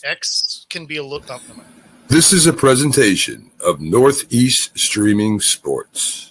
X can be a little. Oh, never mind. This is a presentation of Northeast Streaming Sports.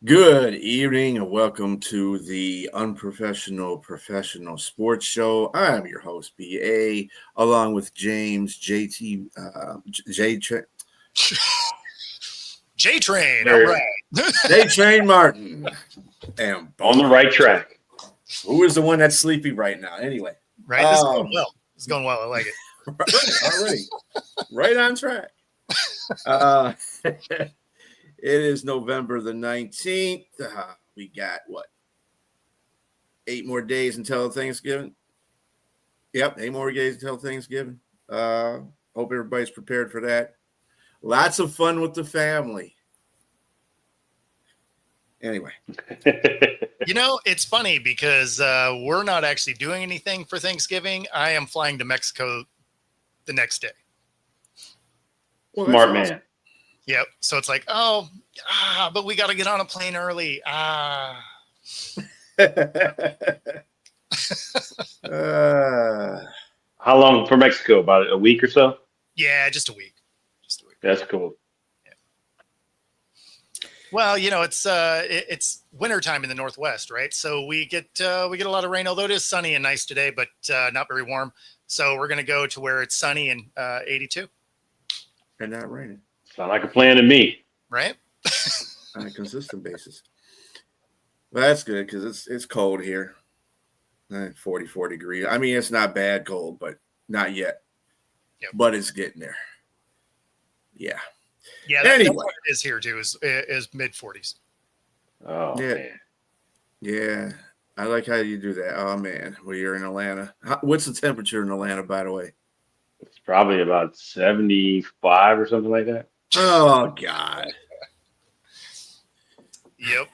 Good evening and welcome to the Unprofessional Professional Sports Show. I am your host, BA, along with James, JT, J-Train, all right. J-Train Martin. And on the right track. Who is the one that's sleepy right now? Anyway. Right, this is going well. It's going well. I like it. Already. Right on track. It is November the 19th. We got, 8 more days until Thanksgiving? Yep, 8 more days until Thanksgiving. Hope everybody's prepared for that. Lots of fun with the family. Anyway. You know, it's funny because we're not actually doing anything for Thanksgiving. I am flying to Mexico the next day. Well, smart man. Awesome. Yep. So it's like, but we got to get on a plane early. How long for Mexico? About a week or so? Yeah, just a week. That's cool. Yeah. Well, you know, it's wintertime in the Northwest, right? So we get a lot of rain, although it is sunny and nice today, but not very warm. So we're going to go to where it's sunny and 82. And not raining. Sound like a plan to me. Right? On a consistent basis. Well, that's good because it's cold here. 44 degrees. I mean, it's not bad cold, but not yet. Yep. But it's getting there. Yeah. Yeah, that's what it is here too, is mid 40s. Oh, yeah. Man. Yeah. I like how you do that. Oh, man. Well, you're in Atlanta. What's the temperature in Atlanta, by the way? It's probably about 75 or something like that. Oh, God. Yep.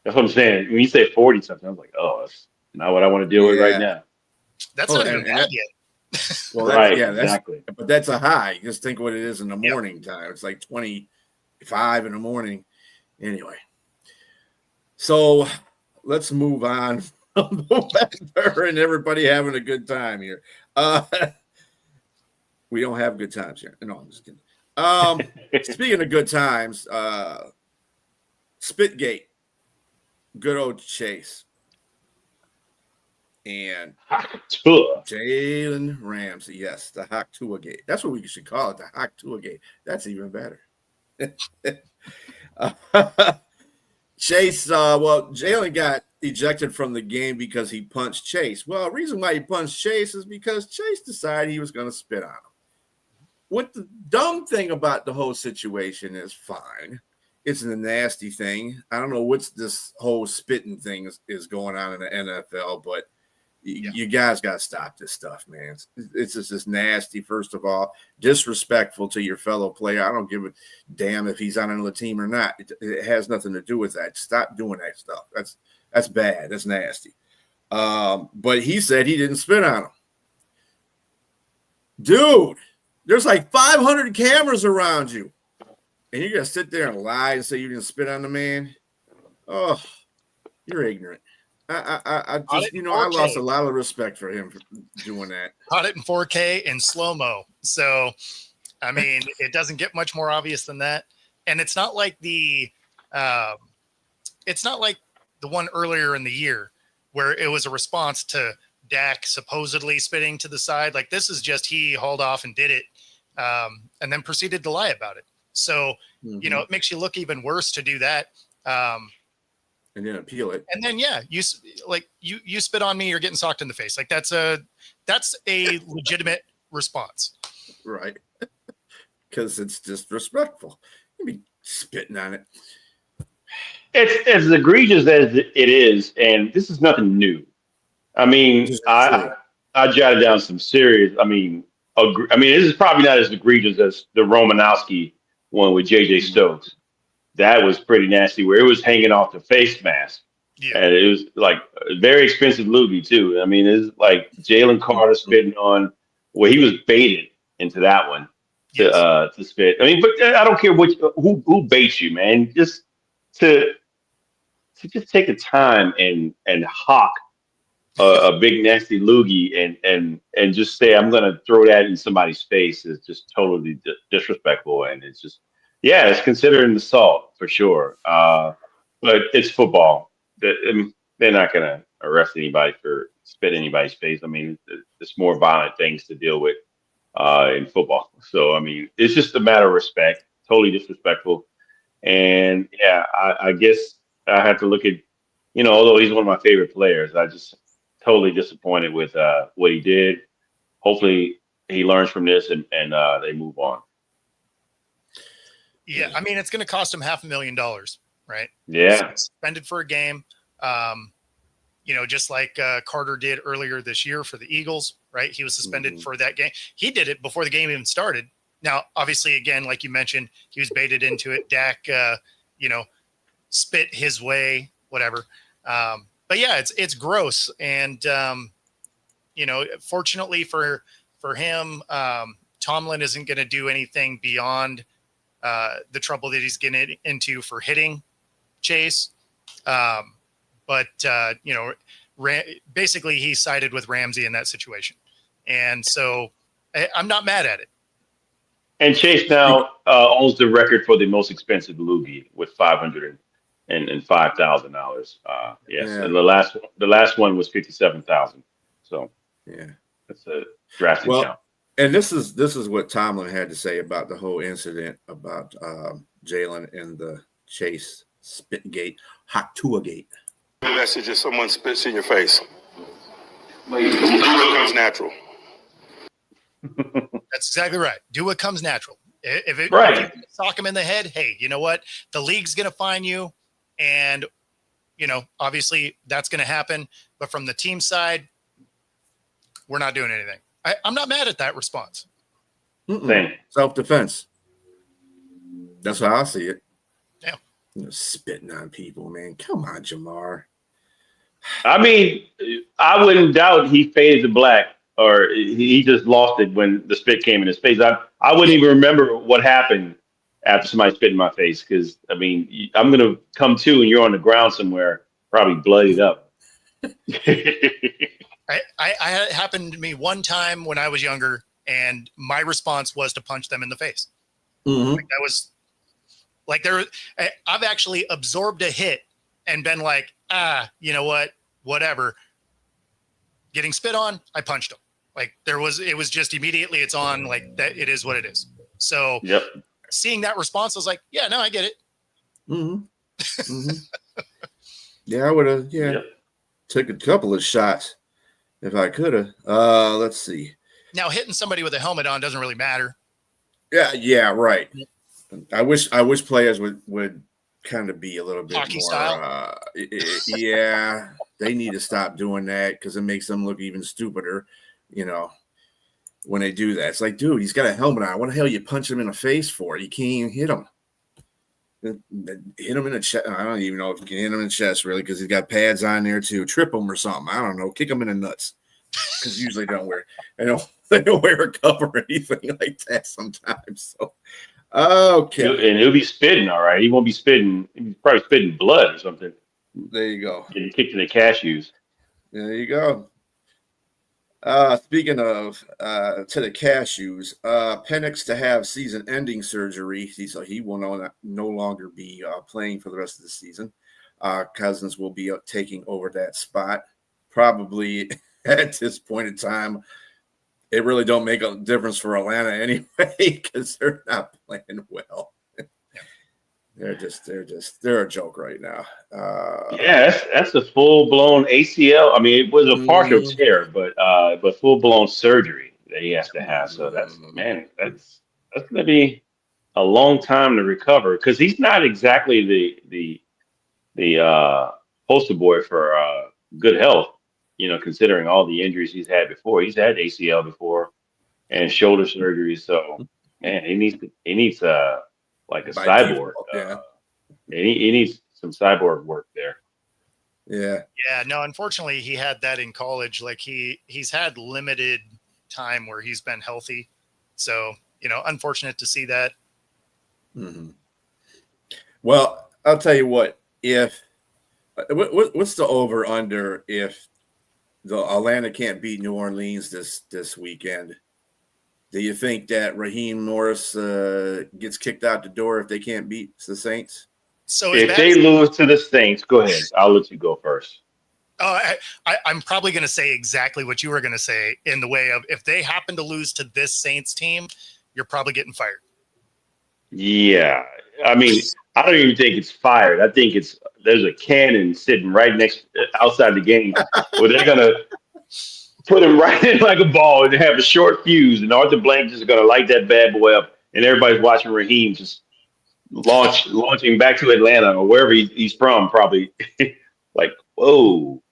That's what I'm saying. When you say 40 something, I'm like, that's not what I want to deal with right now. That's not even bad yet. Well, right, exactly. But that's a high. Just think what it is in the morning time. It's like 25 in the morning. Anyway. So let's move on from the weather and everybody having a good time here. We don't have good times here. No, I'm just kidding. Speaking of good times, Spitgate, good old Chase, and Jalen Ramsey. Yes, the Hawk-Tua Gate. That's what we should call it, the Hawk-Tua Gate. That's even better. Chase, Jalen got ejected from the game because he punched Chase. Well, the reason why he punched Chase is because Chase decided he was going to spit on him. What the dumb thing about the whole situation is fine. It's a nasty thing. I don't know what's this whole spitting thing is going on in the NFL, but you guys got to stop this stuff, man. It's just nasty, first of all, disrespectful to your fellow player. I don't give a damn if he's on another team or not. It has nothing to do with that. Stop doing that stuff. That's bad. That's nasty. But he said he didn't spit on him. Dude, there's like 500 cameras around you. And you're going to sit there and lie and say you didn't spit on the man? Oh, you're ignorant. I lost a lot of respect for him for doing that. Caught it in 4K in slow-mo. So, I mean, it doesn't get much more obvious than that. And it's not like the one earlier in the year where it was a response to Dak supposedly spitting to the side. Like, this is just he hauled off and did it and then proceeded to lie about it. So, you know, it makes you look even worse to do that. And then appeal it. And then, you spit on me, you're getting socked in the face. Like that's a legitimate response. Right. Because it's disrespectful. You'd be spitting on it. it's as egregious as it is, and this is nothing new. I mean, Just true. I jotted down some serious. I mean, this is probably not as egregious as the Romanowski one with J.J. Stokes. That was pretty nasty, where it was hanging off the face mask, Yeah. and it was like a very expensive loogie too. I mean, it's like Jalen Carter spitting on, well, he was baited into that one Yes. to spit. I mean, but I don't care who baits you, man. Just to just take the time and hawk a big nasty loogie and just say I'm gonna throw that in somebody's face is just totally disrespectful, and it's just yeah, it's considered an assault for sure. But it's football. I mean, they're not gonna arrest anybody for spit in anybody's face. I mean, it's more violent things to deal with in football. So I mean, it's just a matter of respect. Totally disrespectful. And yeah, I guess I have to look at, although he's one of my favorite players, I just totally disappointed with what he did. Hopefully he learns from this and they move on. Yeah. I mean, it's going to cost him $500,000, right? Yeah. Suspended for a game. Just like Carter did earlier this year for the Eagles, right? He was suspended for that game. He did it before the game even started. Now, obviously, again, like you mentioned, he was baited into it. Dak, spit his way, whatever. But yeah, it's gross. And, fortunately for him, Tomlin isn't going to do anything beyond the trouble that he's getting into for hitting Chase. Basically he sided with Ramsey in that situation. And so I'm not mad at it. And Chase now owns the record for the most expensive loogie with $505,000. Yes, Yeah. and the last one was $57,000. So Yeah, that's a drastic jump. And this is what Tomlin had to say about the whole incident about Jalen and the Chase spit gate, hot tour gate. The message is someone spits in your face. It comes natural. That's exactly right. Do what comes natural. If you sock him in the head, hey, you know what? The league's going to fine you. And, obviously that's going to happen. But from the team side, we're not doing anything. I'm not mad at that response. Self-defense. That's how I see it. Yeah. Spitting on people, man. Come on, Jamar. I mean, I wouldn't doubt he faded to black or he just lost it when the spit came in his face. I wouldn't even remember what happened after somebody spit in my face because, I mean, I'm going to come to and you're on the ground somewhere, probably bloodied up. I happened to me one time when I was younger, and my response was to punch them in the face. Mm-hmm. That was like I've actually absorbed a hit and been like, you know what, whatever. Getting spit on, I punched him. Like it was just immediately it's on, like that. It is what it is. So seeing that response, I was like, yeah, no, I get it. Mm-hmm. Mm-hmm. Yeah, I would have. Yeah, took a couple of shots if I could have. Let's see. Now hitting somebody with a helmet on doesn't really matter. Yeah, right. I wish players would kind of be a little bit hockey more style. Yeah, they need to stop doing that because it makes them look even stupider. When they do that, it's like, dude, he's got a helmet on. What the hell you punch him in the face for? You can't even hit him. Hit him in the chest. I don't even know if you can hit him in the chest really because he's got pads on there too. Trip him or something. I don't know. Kick him in the nuts because usually they don't wear a cup or anything like that sometimes. So. Okay. And he'll be spitting, all right. He won't be spitting. He's probably spitting blood or something. There you go. Getting kicked in the cashews. There you go. Speaking of to the cashews, Penix to have season-ending surgery. He will no longer be playing for the rest of the season. Cousins will be taking over that spot. Probably at this point in time, it really don't make a difference for Atlanta anyway because they're not playing well. They're a joke right now. That's a full blown ACL. I mean, it was a partial tear, but full blown surgery that he has to have. So that's going to be a long time to recover because he's not exactly the the poster boy for good health. Considering all the injuries he's had before, he's had ACL before and shoulder surgery. So, man, he needs like a By cyborg. default, yeah. He needs some cyborg work there. Yeah. Yeah, no, unfortunately he had that in college. Like he's had limited time where he's been healthy. So, unfortunate to see that. Mm-hmm. Well, I'll tell you what, if what's the over under if the Atlanta can't beat New Orleans this weekend? Do you think that Raheem Morris gets kicked out the door if they can't beat the Saints? So If they lose to the Saints, go ahead. I'll let you go first. I'm probably going to say exactly what you were going to say in the way of if they happen to lose to this Saints team, you're probably getting fired. Yeah. I mean, I don't even think it's fired. I think there's a cannon sitting right outside the game where they're going to put him right in like a ball and have a short fuse, and Arthur Blank just going to light that bad boy up, and everybody's watching Raheem just launching back to Atlanta or wherever he's from, probably like, whoa,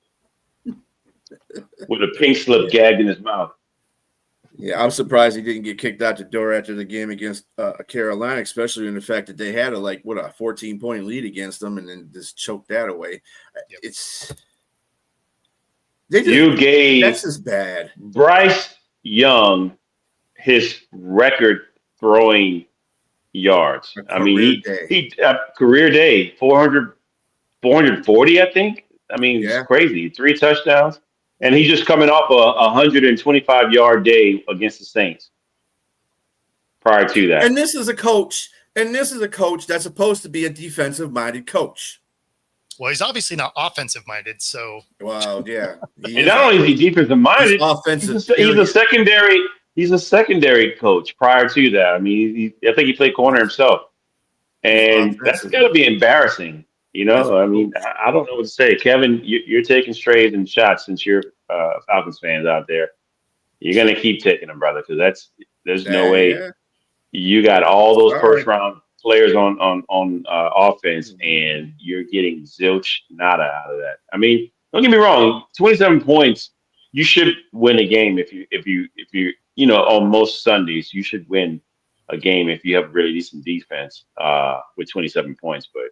with a pink slip gagged in his mouth. Yeah, I'm surprised he didn't get kicked out the door after the game against Carolina, especially in the fact that they had a 14-point lead against them and then just choked that away. Yep. You gave that's just bad. Bryce Young his record throwing yards. I mean, he career day 440, I think. I mean, it's crazy. 3 touchdowns. And he's just coming off a 125-yard day against the Saints prior to that. And this is a coach that's supposed to be a defensive-minded coach. Well, he's obviously not offensive-minded, so. Well, yeah. And not only is he defensive-minded, he's a secondary coach prior to that. I mean, I think he played corner himself. And that's got to be embarrassing. I mean, I don't know what to say. Kevin, you're taking strays and shots since you're Falcons fans out there. You're going to keep taking them, brother, because there's no way you got all those first-round players on offense, and you're getting zilch nada out of that. I mean, don't get me wrong, 27 points, you should win a game if you on most Sundays, you should win a game if you have really decent defense with 27 points, but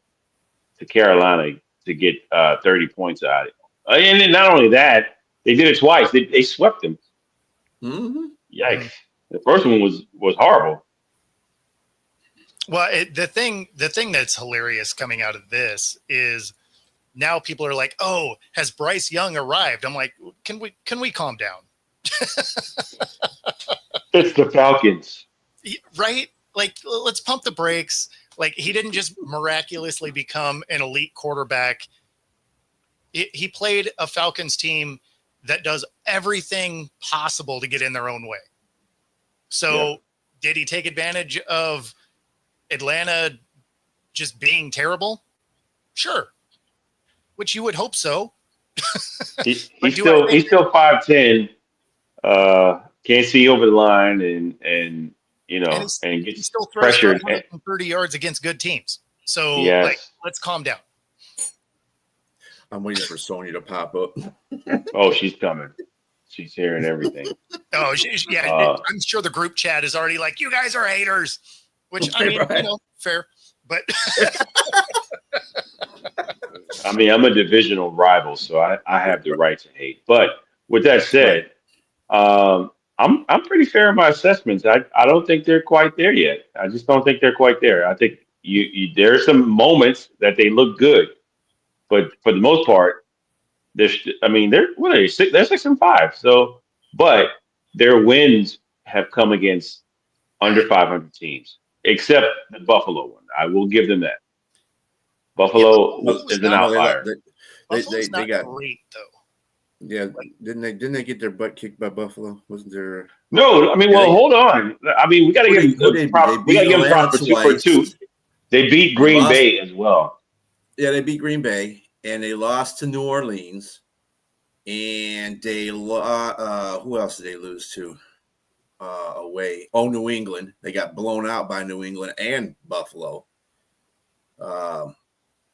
to Carolina to get 30 points out of it. And then not only that, they did it twice. They swept them. Mm-hmm. Yikes. The first one was horrible. Well, the thing that's hilarious coming out of this is now people are like, "Oh, has Bryce Young arrived?" I'm like, "Can we calm down?" It's the Falcons. Right? Like, let's pump the brakes. Like, he didn't just miraculously become an elite quarterback. He played a Falcons team that does everything possible to get in their own way. So did he take advantage of Atlanta just being terrible? Sure. Which you would hope so. He's still 5'10", can't see over the line and gets still throws pressured. 130 yards against good teams. So let's calm down. I'm waiting for Sonya to pop up. Oh, she's coming. She's hearing everything. Oh, I'm sure the group chat is already like, "You guys are haters," which I mean, fair, but I mean, I'm a divisional rival, so I have the right to hate. But with that said, I'm pretty fair in my assessments. I don't think they're quite there yet. I just don't think they're quite there. I think there are some moments that they look good, but for the most part, they're 6? They're 6-5. So, but their wins have come against under 500 teams, except the Buffalo one. I will give them that. Buffalo is an outlier. Buffalo's not great though. Yeah, didn't they get their butt kicked by Buffalo? Wasn't there? No, I mean, hold on. I mean, we got to give them props for 2. They beat Green Bay as well. Yeah, they beat Green Bay, and they lost to New Orleans, and they who else did they lose to? Away. Oh, New England. They got blown out by New England and Buffalo.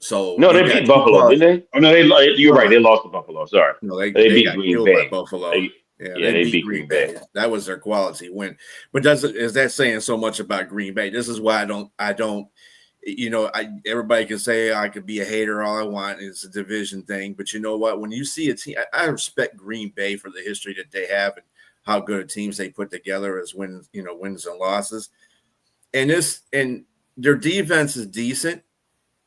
So No, you they got beat two Buffalo, quality. didn't they? Oh no, you're right. They lost to Buffalo. Sorry, No, they they beat got Green killed by Bay. Buffalo. Yeah, They they beat beat Green Green Bay. Bay. That was their quality win. But is that saying so much about Green Bay? This is why I don't. Everybody can say I could be a hater all I want. It's a division thing, but you know what? When you see a team, I respect Green Bay for the history that they have and how good of teams they put together as wins and losses. And their defense is decent,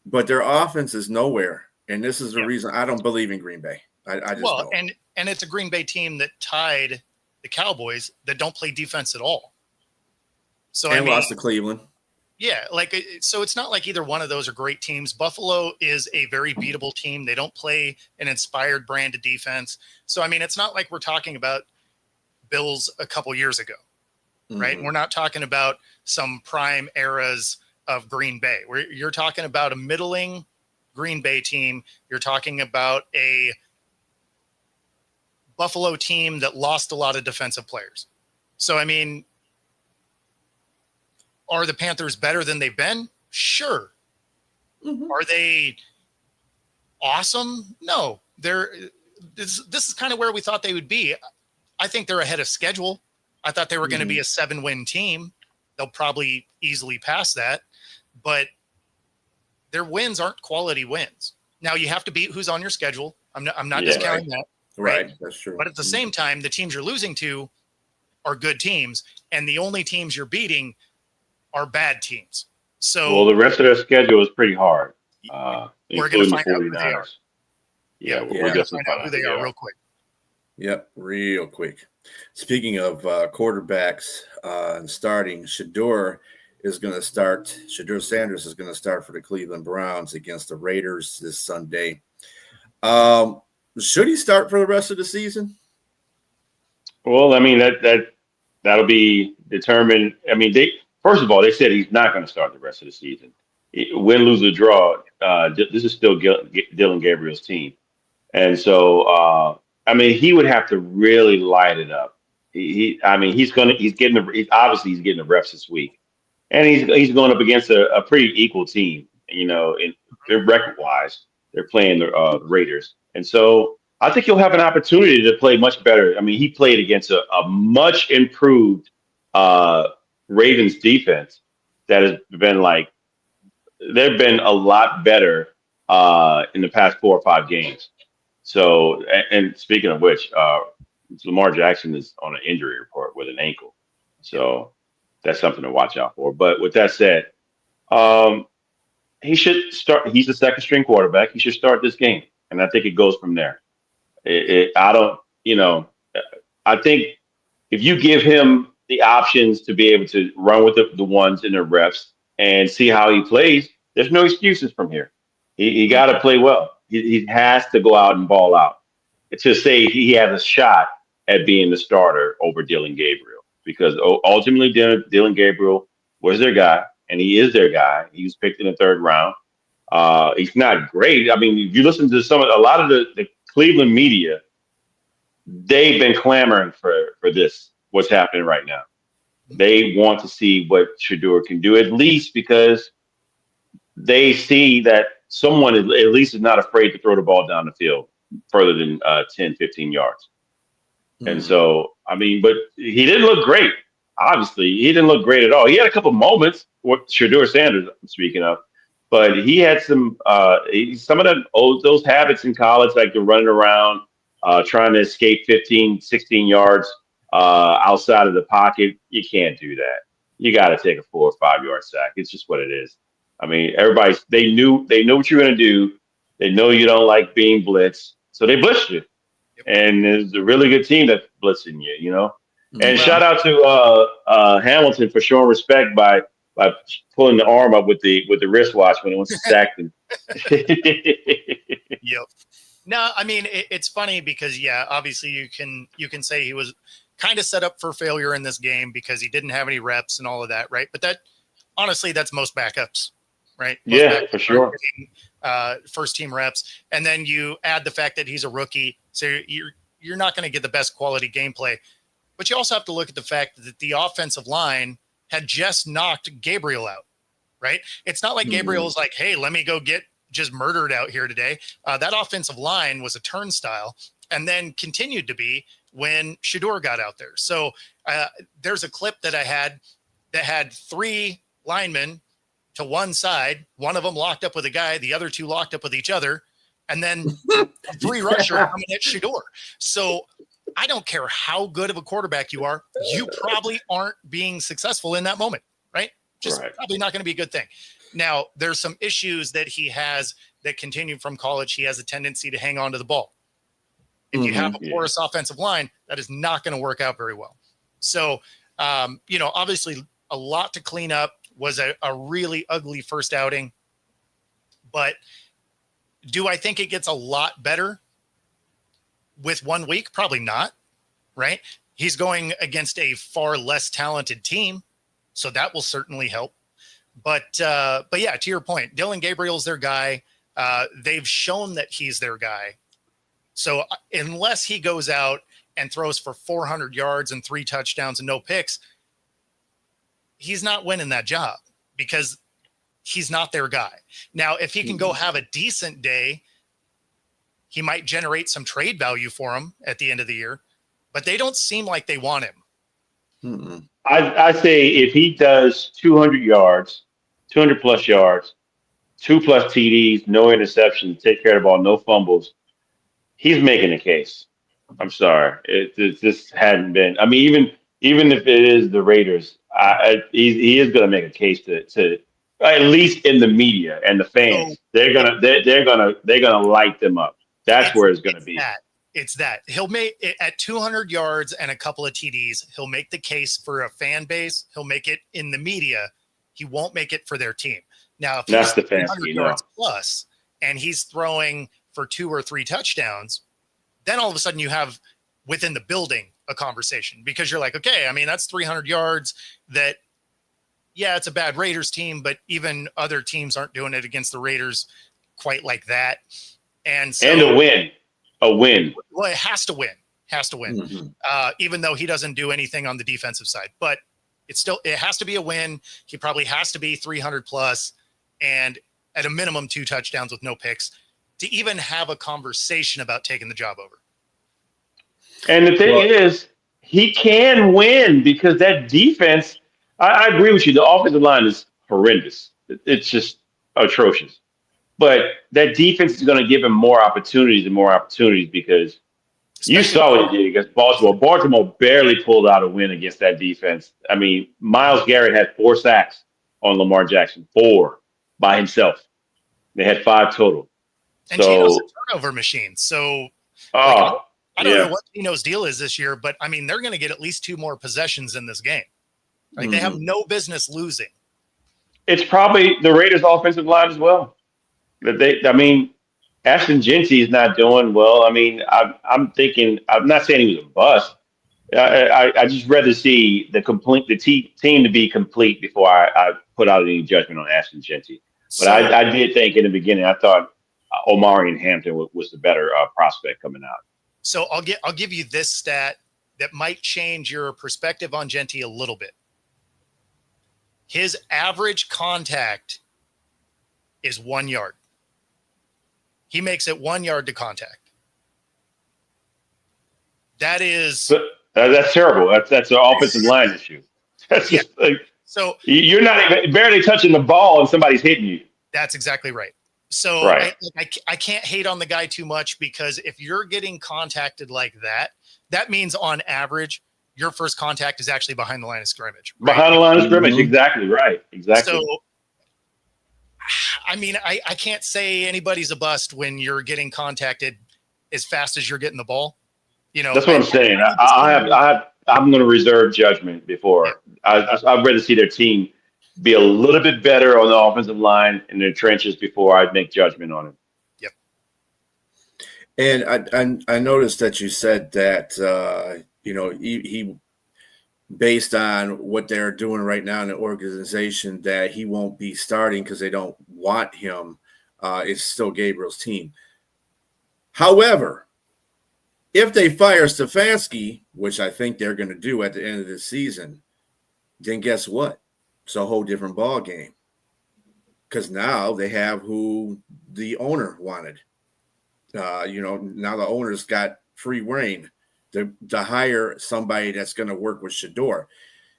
but their offense is nowhere. And this is the reason I don't believe in Green Bay. I just don't. And it's a Green Bay team that tied the Cowboys that don't play defense at all. So lost to Cleveland. Yeah, so it's not like either one of those are great teams. Buffalo is a very beatable team. They don't play an inspired brand of defense. So it's not like we're talking about Bills a couple years ago, right? Mm-hmm. We're not talking about some prime eras of Green Bay. You're talking about a middling Green Bay team. You're talking about a Buffalo team that lost a lot of defensive players. So, are the Panthers better than they've been? Sure. Mm-hmm. Are they awesome? No. This is kind of where we thought they would be. I think they're ahead of schedule. I thought they were going to be a 7-win team. They'll probably easily pass that, but their wins aren't quality wins. Now you have to beat who's on your schedule. I'm not discounting that. Right. That's true. But at the same time, the teams you're losing to are good teams, and the only teams you're beating are bad teams. So the rest of their schedule is pretty hard. We're going to find out who they are. Yeah, we're going to find out who they are real quick. Yep, real quick. Speaking of quarterbacks and starting, Shedeur Sanders is going to start for the Cleveland Browns against the Raiders this Sunday. Should he start for the rest of the season? Well, that'll be determined. First of all, they said he's not going to start the rest of the season. Win, lose, or draw, this is still Dylan Gabriel's team. And so, he would have to really light it up. He's getting the reps this week. And he's going up against a pretty equal team, in record-wise. They're playing the Raiders. And so I think he'll have an opportunity to play much better. He played against a much improved Ravens defense that has been they've been a lot better in the past 4 or 5 games. So, and speaking of which, Lamar Jackson is on an injury report with an ankle. So that's something to watch out for. But with that said, he should start. He's the second string quarterback. He should start this game. And I think it goes from there. I think if you give him the options to be able to run with the ones in the reps and see how he plays, there's no excuses from here. He got to play well. He has to go out and ball out to say he has a shot at being the starter over Dylan Gabriel, because ultimately Dylan Gabriel was their guy, and he is their guy. He was picked in the 3rd round. He's not great. If you listen to a lot of the Cleveland media, they've been clamoring for this, what's happening right now. They want to see what Shedeur can do, at least because they see that someone at least is not afraid to throw the ball down the field further than 10, 15 yards. And so, but he didn't look great. Obviously, he didn't look great at all. He had a couple moments, what Shedeur Sanders I'm speaking of, but he had some of those habits in college, like the running around, trying to escape 15, 16 yards outside of the pocket. You can't do that. You got to take a 4 or 5 yard sack. It's just what it is. They knew what you're going to do. They know you don't like being blitzed, so they blitzed you. Yep. And it's a really good team that's blitzing you, And shout out to Hamilton for showing respect by pulling the arm up with the wristwatch when it was sacked him. Yep. No, it's funny because obviously you can say he was kind of set up for failure in this game because he didn't have any reps and all of that, right? But that's most backups, right? Most backups for sure. Getting, first team reps, and then you add the fact that he's a rookie, so you're not going to get the best quality gameplay. But you also have to look at the fact that the offensive line had just knocked Gabriel out, right? It's not like Gabriel is like, hey, let me go get just murdered out here today. That offensive line was a turnstile, and then continued to be when Shador got out there. So there's a clip that I had that had 3 linemen to one side, one of them locked up with a guy, the other 2 locked up with each other, and then 3 rusher coming at Shador. So I don't care how good of a quarterback you are, you probably aren't being successful in that moment, right? Just probably not going to be a good thing. Now, there's some issues that he has that continue from college. He has a tendency to hang on to the ball. If you have a porous offensive line, that is not going to work out very well. So, obviously a lot to clean up. Was a really ugly first outing. But do I think it gets a lot better with 1 week? Probably not, right? He's going against a far less talented team, so that will certainly help. But yeah, to your point, Dylan Gabriel's their guy. They've shown that he's their guy. So unless he goes out and throws for 400 yards and 3 touchdowns and no picks, he's not winning that job because he's not their guy. Now, if he can go have a decent day, he might generate some trade value for him at the end of the year, but they don't seem like they want him. I say if he does 200 yards, 200 plus yards, 2+ TDs, no interceptions, take care of the ball, no fumbles, he's making a case. I'm sorry. It just hadn't been. I mean, even if it is the Raiders, he is going to make a case to at least in the media and the fans. They're gonna light them up. That's where it's going to be. It's that he'll make it at 200 yards and a couple of TDs. He'll make the case for a fan base. He'll make it in the media. He won't make it for their team. Now, if that's he's the fan 200 yards plus and he's throwing for 2 or 3 touchdowns, then all of a sudden you have within the building a conversation because you're like, okay, I mean, that's 300 yards that, yeah, it's a bad Raiders team, but even other teams aren't doing it against the Raiders quite like that. And so, and a win. Well, it has to win, even though he doesn't do anything on the defensive side, but it has to be a win. He probably has to be 300 plus and at a minimum 2 touchdowns with no picks to even have a conversation about taking the job over. And the thing is, he can win because that defense, I agree with you. The offensive line is horrendous. It's just atrocious. But that defense is going to give him more opportunities because you saw what he did against Baltimore. Baltimore barely pulled out a win against that defense. I mean, Myles Garrett had 4 sacks on Lamar Jackson, 4 by himself. They had 5 total. And Gino's a turnover machine. So I don't know what Gino's deal is this year, but I mean, they're going to get at least 2 more possessions in this game. Like they have no business losing. It's probably the Raiders' offensive line as well. Ashton Genty is not doing well. I mean, I'm thinking. I'm not saying he was a bust. I just rather see the team to be complete before I put out any judgment on Ashton Genty. But I did think in the beginning, I thought Omari and Hampton was the better prospect coming out. So I'll give you this stat that might change your perspective on Genty a little bit. His average contact is 1 yard. He makes it 1 yard to contact. That is that's terrible. That's an offensive line issue. That's just so you're not even barely touching the ball and somebody's hitting you. That's exactly right. So I can't hate on the guy too much because if you're getting contacted like that, that means on average your first contact is actually behind the line of scrimmage. Right? Behind the line of scrimmage, exactly right. Exactly. So I mean, I can't say anybody's a bust when you're getting contacted as fast as you're getting the ball. You know, that's what I'm saying. I'm going to reserve judgment before. I'd rather see their team be a little bit better on the offensive line in their trenches before I make judgment on it. Yep. And I noticed that you said that he based on what they're doing right now in the organization, that he won't be starting because they don't want him. It's still Gabriel's team. However, if they fire Stefanski, which I think they're going to do at the end of the season, then guess what? It's a whole different ball game. because now they have who the owner wanted. Now the owner's got free reign to hire somebody that's going to work with Shador.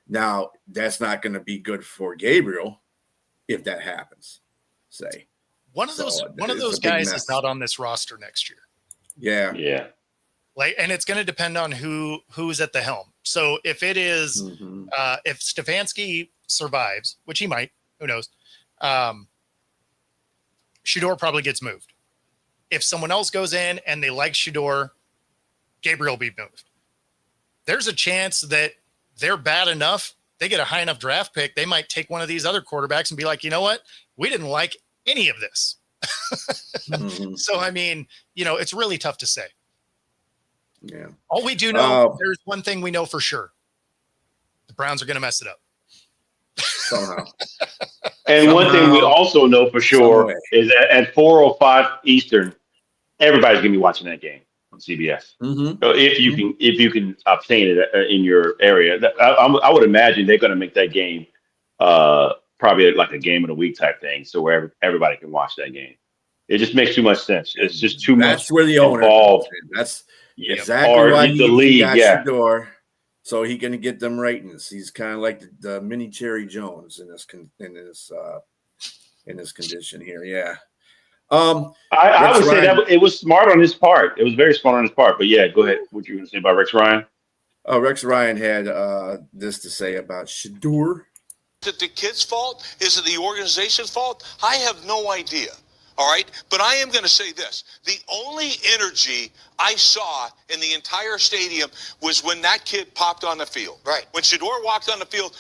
Now, that's not going to be good for Gabriel if that happens, say. One of those guys is not on this roster next year. Yeah. Yeah. And it's going to depend on who's at the helm. So if it is, if Stefanski survives, which he might, who knows, Shador probably gets moved. If someone else goes in and they like Shador, Gabriel will be moved. There's a chance that they're bad enough, they get a high enough draft pick, they might take one of these other quarterbacks and be like, you know what? We didn't like any of this. So, I mean, it's really tough to say. Yeah. All we do know, there's one thing we know for sure. The Browns are going to mess it up. Somehow. And one thing we also know for sure is that at 4:05 Eastern, everybody's going to be watching that game on CBS. So if you can obtain it in your area, I would imagine they're going to make that game probably like a game of the week type thing, so where everybody can watch that game. It just makes too much sense. It's just too much. That's where the owner involved. That's exactly why the league got Shador, so he can get them ratings. He's kind of like the mini Jerry Jones in this condition here. Yeah. I would say that it was smart on his part. It was very smart on his part. But yeah, go ahead. What you going to say about Rex Ryan? Rex Ryan had this to say about Shador. Is it the kid's fault? Is it the organization's fault? I have no idea. All right. But I am going to say this. The only energy I saw in the entire stadium was when that kid popped on the field. Right. When Shador walked on the field,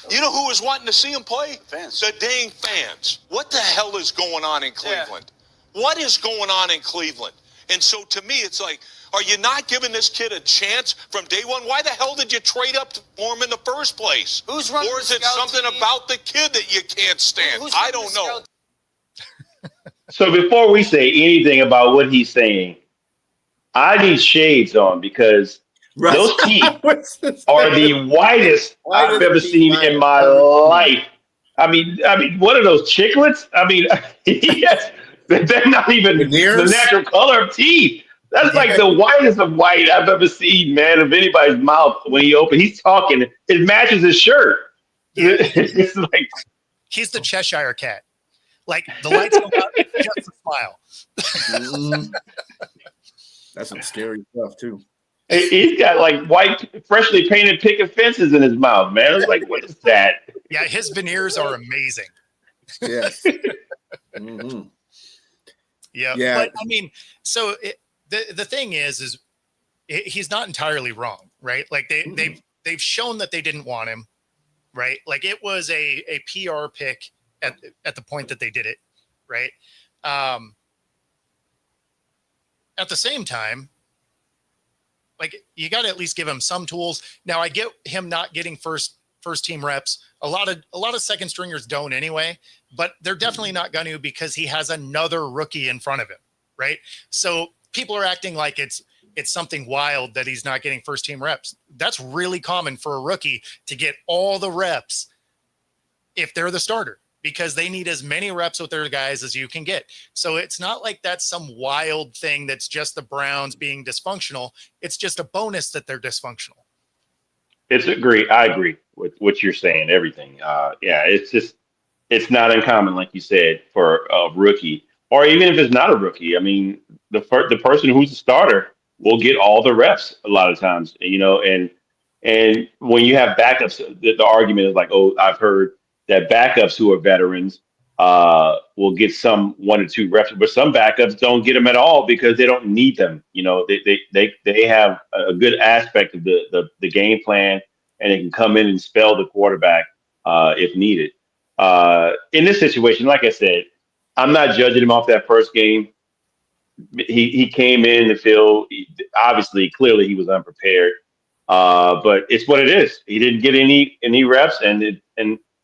you know who was wanting to see him play? Fans. The dang fans. What the hell is going on in Cleveland? Yeah. What is going on in Cleveland? And so to me, it's like, are you not giving this kid a chance from day one? Why the hell did you trade up for him in the first place? Who's running? Or is it something about the kid that you can't stand? I don't know. So before we say anything about what he's saying, I need shades on because those teeth are the whitest I've ever seen in my life. I mean, what are those chiclets? I mean, yes, they're not even the natural color of teeth. That's like the whitest of white I've ever seen, man, of anybody's mouth when he opens. He's talking. It matches his shirt. It's like he's the Cheshire Cat. Like the lights go out, just a smile. That's some scary stuff too. He's got like white, freshly painted picket fences in his mouth, man. It's like, what is that? Yeah, his veneers are amazing. Yes. Yeah. But I mean, so the thing is he's not entirely wrong, right? Like they've shown that they didn't want him, right? Like it was a PR pick at the point that they did it, right? At the same time, like you got to at least give him some tools. Now I get him not getting first team reps. A lot of second stringers don't anyway, but they're definitely not going to because he has another rookie in front of him, right? So people are acting like it's something wild that he's not getting first team reps. That's really common for a rookie to get all the reps if they're the starter, because they need as many reps with their guys as you can get. So it's not like that's some wild thing that's just the Browns being dysfunctional. It's just a bonus that they're dysfunctional. I agree with what you're saying, everything. It's not uncommon, like you said, for a rookie, or even if it's not a rookie. I mean, the person who's the starter will get all the reps a lot of times, and when you have backups, the argument is like, oh, I've heard that backups who are veterans will get some 1 or 2 reps, but some backups don't get them at all because they don't need them. They have a good aspect of the game plan, and they can come in and spell the quarterback if needed. In this situation, like I said, I'm not judging him off that first game. He came in the field. Obviously, clearly he was unprepared, but it's what it is. He didn't get any reps, and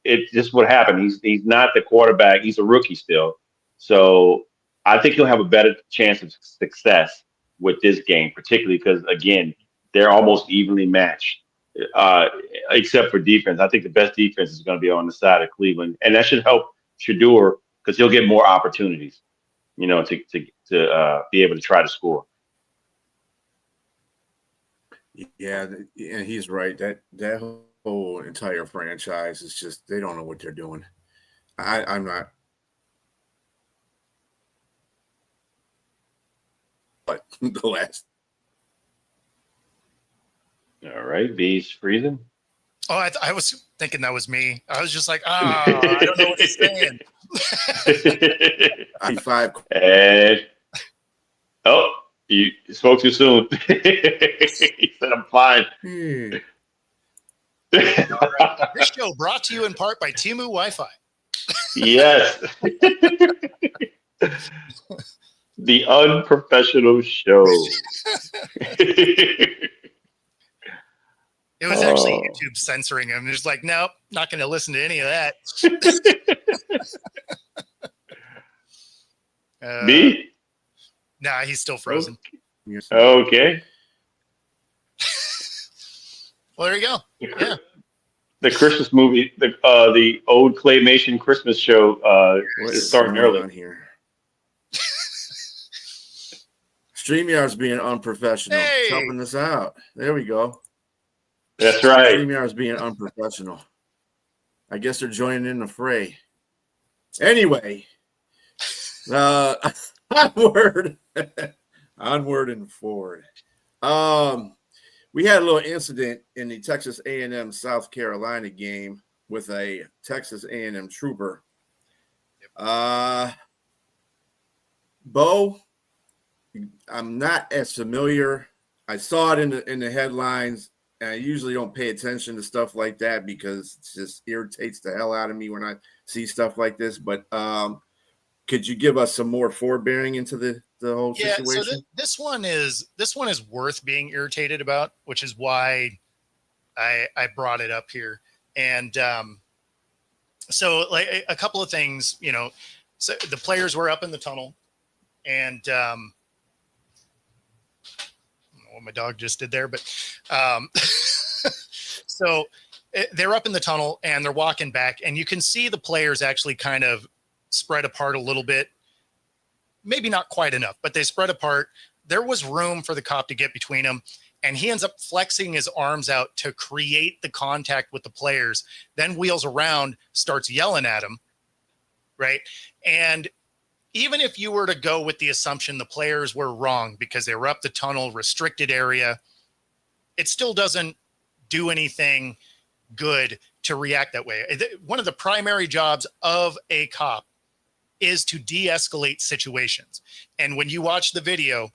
it's just what happened. He's not the quarterback. He's a rookie still. So I think he'll have a better chance of success with this game, particularly because, again, they're almost evenly matched, except for defense. I think the best defense is going to be on the side of Cleveland, and that should help Shador because he'll get more opportunities, to be able to try to score. Yeah, and he's right. That whole entire franchise is just they don't know what they're doing. I'm not. But the last. All right, B's freezing. Oh, I was thinking that was me. I was just like, I don't know what he's saying. 5. And you spoke too soon. He said, "I'm fine." This show brought to you in part by Timu Wi-Fi. Yes. The unprofessional show. It was actually YouTube censoring him. It's like, nope, not going to listen to any of that. B? Nah, he's still frozen. Okay. Well, there you go. Yeah. The Christmas movie, the old claymation Christmas show is starting early. On here? StreamYard's being unprofessional. Hey! Helping us out. There we go. That's right. StreamYard's being unprofessional. I guess they're joining in the fray. Anyway, onward and forward. We had a little incident in the Texas A&M South Carolina game with a Texas A&M trooper. Bo, I'm not as familiar. I saw it in the headlines, and I usually don't pay attention to stuff like that because it just irritates the hell out of me when I see stuff like this. But could you give us some more forbearing into the whole situation? So this one is worth being irritated about, which is why I brought it up here. And so like a couple of things, so the players were up in the tunnel, and I don't know what my dog just did there, but so they're up in the tunnel and they're walking back, and you can see the players actually kind of spread apart a little bit. Maybe not quite enough, but they spread apart. There was room for the cop to get between them, and he ends up flexing his arms out to create the contact with the players, then wheels around, starts yelling at him, right? And even if you were to go with the assumption the players were wrong because they were up the tunnel, restricted area, it still doesn't do anything good to react that way. One of the primary jobs of a cop is to de-escalate situations. And when you watch the video,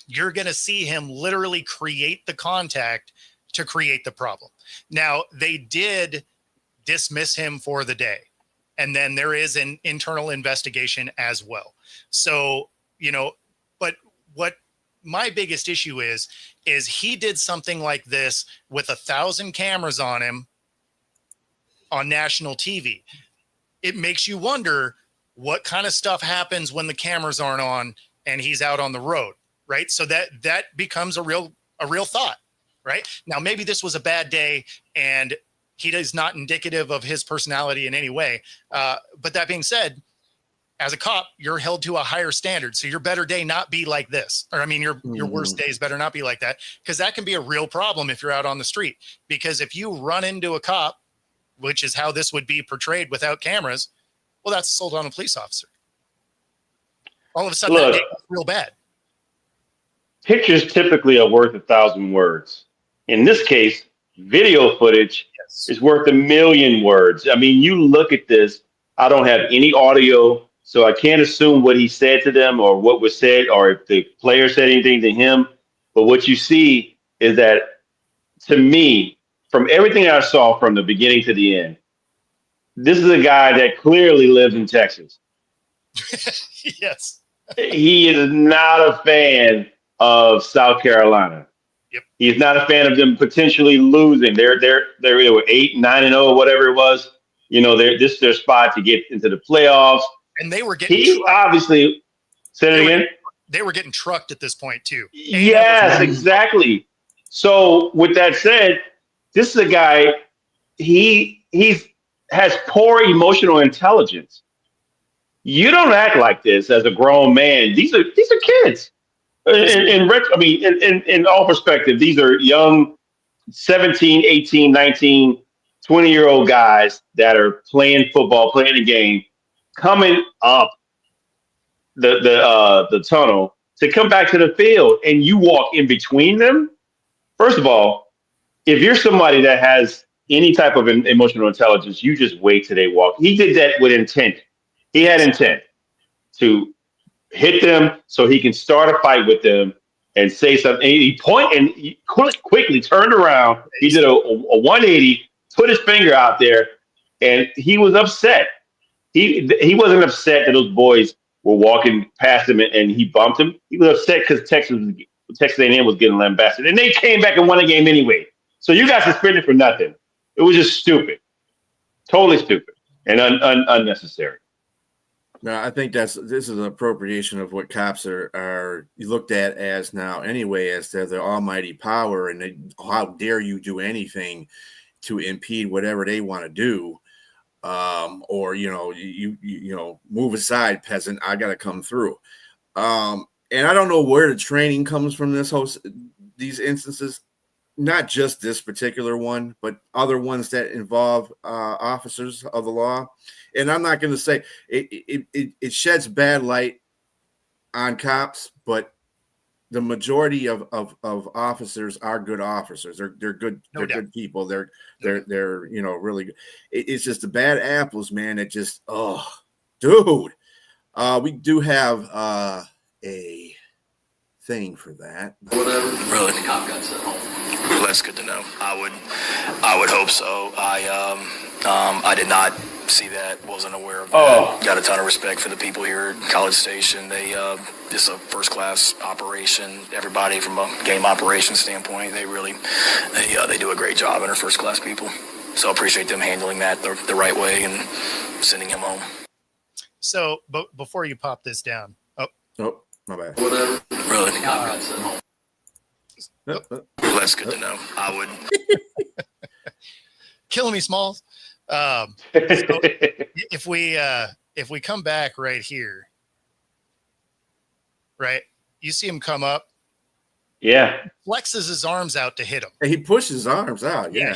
you're going to see him literally create the contact to create the problem. Now, they did dismiss him for the day. And then there is an internal investigation as well. So, but what my biggest issue is he did something like this with 1,000 cameras on him on national TV. It makes you wonder what kind of stuff happens when the cameras aren't on and he's out on the road, right? So that becomes a real thought, right? Now, maybe this was a bad day and he is not indicative of his personality in any way. But that being said, as a cop, you're held to a higher standard. So your better day not be like this. Or your worst days better not be like that, because that can be a real problem if you're out on the street. Because if you run into a cop, which is how this would be portrayed without cameras, well, that's assault on a police officer. All of a sudden, that day was real bad. Pictures typically are worth 1,000 words. In this case, video footage is worth 1,000,000 words. I mean, you look at this, I don't have any audio, so I can't assume what he said to them or what was said or if the player said anything to him. But what you see is that, to me, from everything I saw from the beginning to the end, this is a guy that clearly lives in Texas. Yes. He is not a fan of South Carolina. Yep. He's not a fan of them potentially losing. They're 8, 9-0, whatever it was. This is their spot to get into the playoffs. And they were getting. He obviously said it again. They were getting trucked at this point too. Yes, exactly. So with that said, this is a guy. He's has poor emotional intelligence. You don't act like this as a grown man. These are kids. In all perspective, these are young 17, 18, 19, 20-year-old guys that are playing football, playing the game, coming up the tunnel to come back to the field, and you walk in between them. First of all, if you're somebody that has any type of emotional intelligence, you just wait till they walk. He did that with intent. He had intent to hit them so he can start a fight with them and say something. And he quickly turned around. He did a 180, put his finger out there, and he was upset. He wasn't upset that those boys were walking past him and he bumped him. He was upset because Texas A&M was getting lambasted, and they came back and won the game anyway. So you got suspended for nothing. It was just stupid, totally stupid, and unnecessary. No, I think this is an appropriation of what cops are looked at as now anyway, as their almighty power, and how dare you do anything to impede whatever they want to do, or you move aside, peasant. I got to come through, and I don't know where the training comes from. These instances, not just this particular one, but other ones that involve officers of the law. And I'm not going to say it sheds bad light on cops, but the majority of officers are good officers. They're good. They're good people. They're really good. It's just the bad apples, man. It just dude. We do have a thing for that. Whatever. Really, the cop got sent home. Well, that's good to know. I would hope so. I did not see that. Wasn't aware of that. Got a ton of respect for the people here at College Station. They it's a first class operation. Everybody from a game operation standpoint, they do a great job and are first class people. So I appreciate them handling that the right way and sending him home. So, but before you pop this down, my bad. Whatever. Really, the cop got sent home. Well, that's good to know. I would. Killing me, Smalls. So if we come back right here, right, you see him come up. Yeah. Flexes his arms out to hit him. He pushes his arms out. Yeah.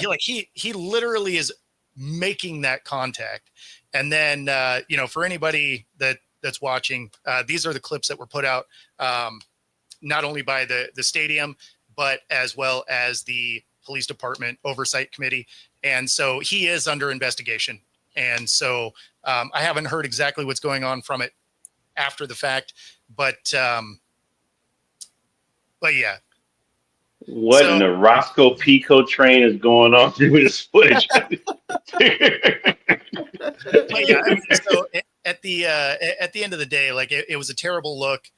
He literally is making that contact. And then for anybody that's watching, these are the clips that were put out not only by the stadium, but as well as the police department oversight committee. And so he is under investigation. And so I haven't heard exactly what's going on from it after the fact, but yeah. What in the Roscoe Pico train is going on with this footage? But yeah, I mean, so at the end of the day, like it was a terrible look.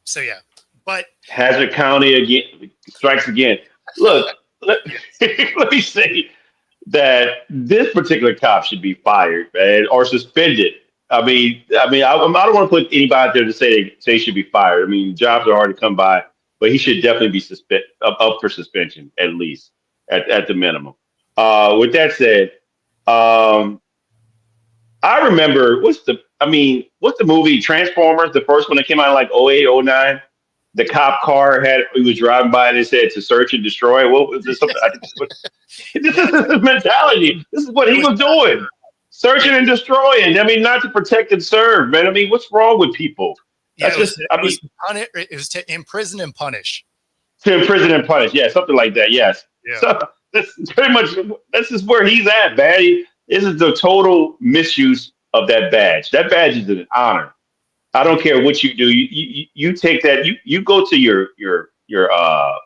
So yeah, but Hazard County again strikes again. Look, let me say that this particular cop should be fired, man, or suspended. I don't want to put anybody out there to say they should be fired. I mean, jobs are hard to come by, but he should definitely be up for suspension at least at the minimum. With that said, I remember what's the movie Transformers, the first one that came out in like 08, 09? The cop car he was driving by and it said to search and destroy. What was this? This is his mentality. This is what he was doing. Searching and destroying. I mean, not to protect and serve, man. I mean, what's wrong with people? That's it was to imprison and punish. To imprison and punish. Yeah, something like that. Yes. Yeah. So that's pretty much, this is where he's at, man. This is the total misuse of that badge. That badge is an honor. I don't care what you do. You take that. You go to your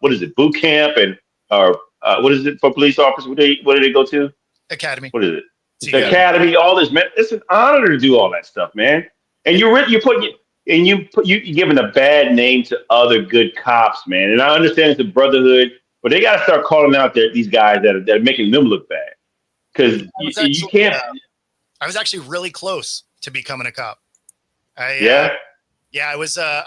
what is it, boot camp, and what is it for police officers? What do they go to? Academy. What is it? The academy. All this, man. It's an honor to do all that stuff, man. And you're giving a bad name to other good cops, man. And I understand it's a brotherhood, but they got to start calling out these guys that are making them look bad, because you can't. I was actually really close to becoming a cop. I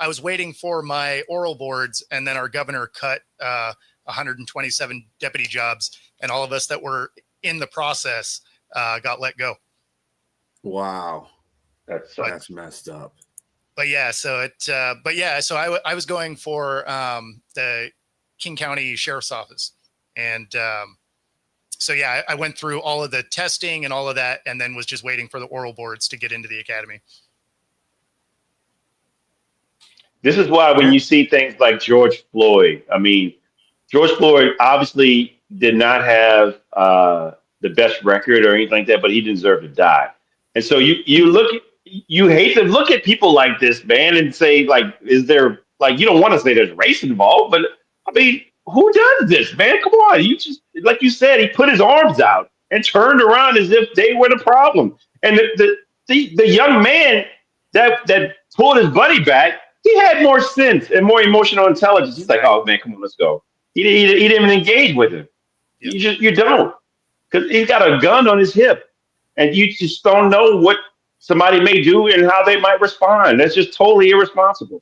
was waiting for my oral boards, and then our governor cut 127 deputy jobs, and all of us that were in the process got let go. Wow. That's messed up. But yeah, so I was going for the King County Sheriff's Office, and so yeah, I went through all of the testing and all of that, and then was just waiting for the oral boards to get into the academy. This is why when you see things like George Floyd, I mean, George Floyd obviously did not have the best record or anything like that, but he deserved to die. And so you hate to look at people like this, man, and say like, is there like you don't want to say there's race involved, but I mean, who does this, man? Come on, you just like you said, he put his arms out and turned around as if they were the problem, and the young man that pulled his buddy back. He had more sense and more emotional intelligence. He's like, "Oh man, come on, let's go." He didn't even engage with him. Yep. You don't, because he's got a gun on his hip, and you just don't know what somebody may do and how they might respond. That's just totally irresponsible.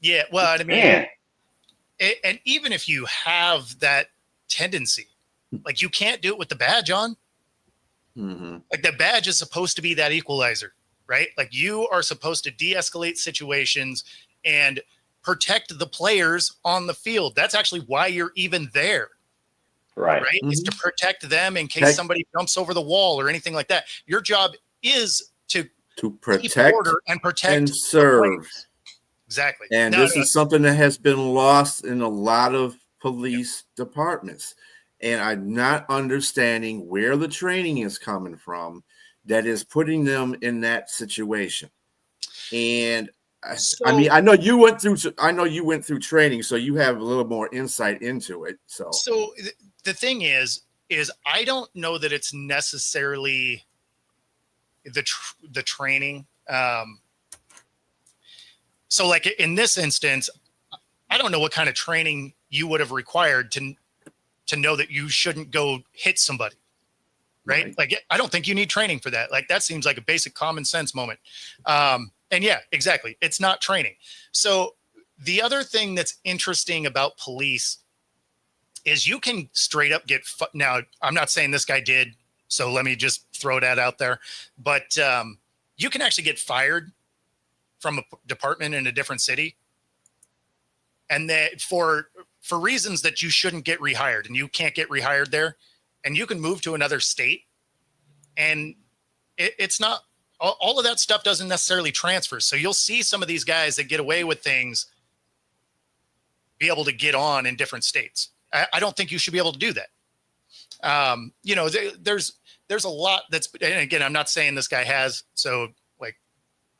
Yeah, well, I mean, Man. And even if you have that tendency, like you can't do it with the badge on. Mm-hmm. Like the badge is supposed to be that equalizer, right? Like you are supposed to de-escalate situations and protect the players on the field. That's actually why you're even there. Right. Mm-hmm. Is to protect them in case somebody jumps over the wall or anything like that. Your job is to protect keep order and protect and serve. Exactly. And this is something that has been lost in a lot of police departments. And I'm not understanding where the training is coming from that is putting them in that situation. And I mean, I know you went through training, so you have a little more insight into it. So the thing is I don't know that it's necessarily the training. So like in this instance, I don't know what kind of training you would have required to know that you shouldn't go hit somebody. Right? Like, I don't think you need training for that. Like, that seems like a basic common sense moment. And yeah, exactly. It's not training. So the other thing that's interesting about police is you can straight up get, now I'm not saying this guy did, so let me just throw that out there, but you can actually get fired from a department in a different city. And that for reasons that you shouldn't get rehired, and you can't get rehired there, and you can move to another state, and it's not, all of that stuff doesn't necessarily transfer. So you'll see some of these guys that get away with things be able to get on in different states. I don't think you should be able to do that. You know, there's a lot that's, and again, I'm not saying this guy has, so like,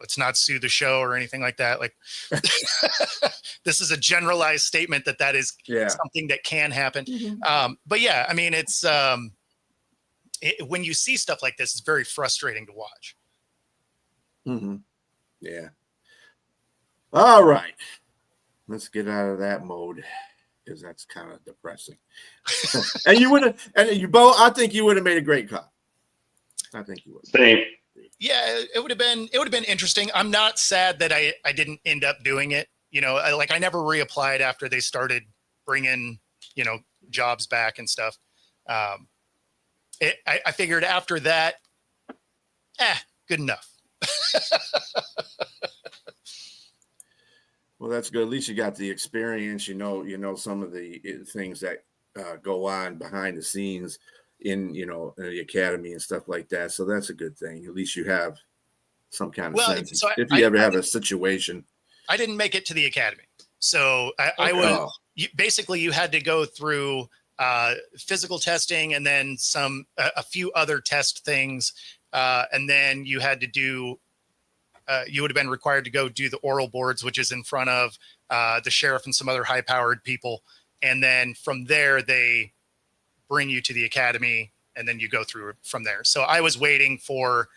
let's not sue the show or anything like that. Like, this is a generalized statement that is something that can happen. Mm-hmm. But yeah, I mean, it's when you see stuff like this, it's very frustrating to watch. Mm-hmm. Yeah. All right. Let's get out of that mode, because that's kind of depressing. And you would have, and you both, I think you would have made a great cop. I think you would. Same. Yeah, it would have been interesting. I'm not sad that I didn't end up doing it. You know, I never reapplied after they started bringing, you know, jobs back and stuff. I figured after that, good enough. Well, that's good. At least you got the experience. You know some of the things that go on behind the scenes in the academy and stuff like that. So that's a good thing. At least you have some kind of sense so if you ever have a situation. I didn't make it to the academy, so I was basically, you had to go through physical testing and then a few other test things, and then you had to do. You would have been required to go do the oral boards, which is in front of the sheriff and some other high-powered people, and then from there they bring you to the academy, and then you go through from there. So I was waiting for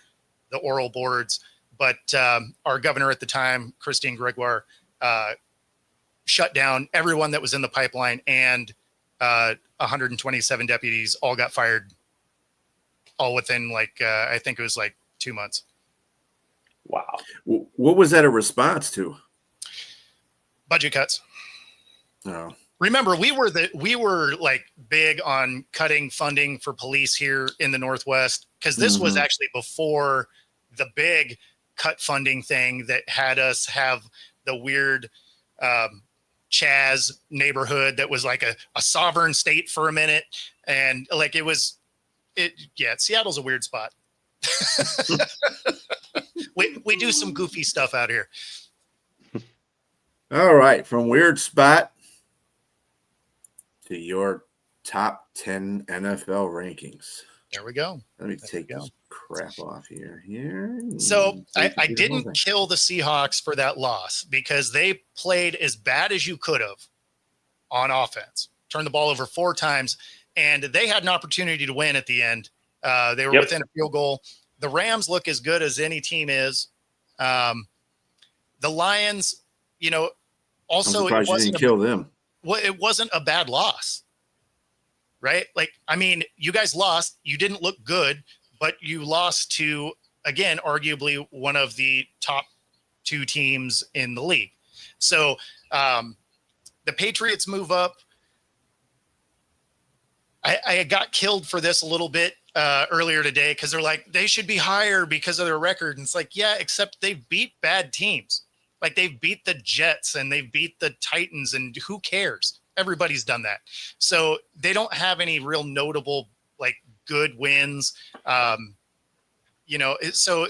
the oral boards, but our governor at the time, Christine Gregoire, shut down everyone that was in the pipeline, and 127 deputies all got fired, all within I think it was 2 months. Wow. What was that a response to? Budget cuts. Oh, Remember, we were like big on cutting funding for police here in the Northwest, because this was actually before the big cut funding thing that had us have the weird Chaz neighborhood that was like a sovereign state for a minute. And like Seattle's a weird spot. we do some goofy stuff out here. All right, from weird spot to your top 10 NFL rankings. There we go. Let me take this crap off here. So I didn't kill the Seahawks for that loss because they played as bad as you could have on offense. Turned the ball over 4 times, and they had an opportunity to win at the end. They were within a field goal. The Rams look as good as any team is. The Lions, also I'm surprised you didn't kill them. Well, it wasn't a bad loss, right? Like, I mean, you guys lost. You didn't look good, but you lost to, again, arguably one of the top 2 teams in the league. So the Patriots move up. I got killed for this a little bit earlier today because they're like, they should be higher because of their record. And it's like, yeah, except they beat bad teams. Like they've beat the Jets and they've beat the Titans, and who cares? Everybody's done that. So they don't have any real notable, like, good wins. So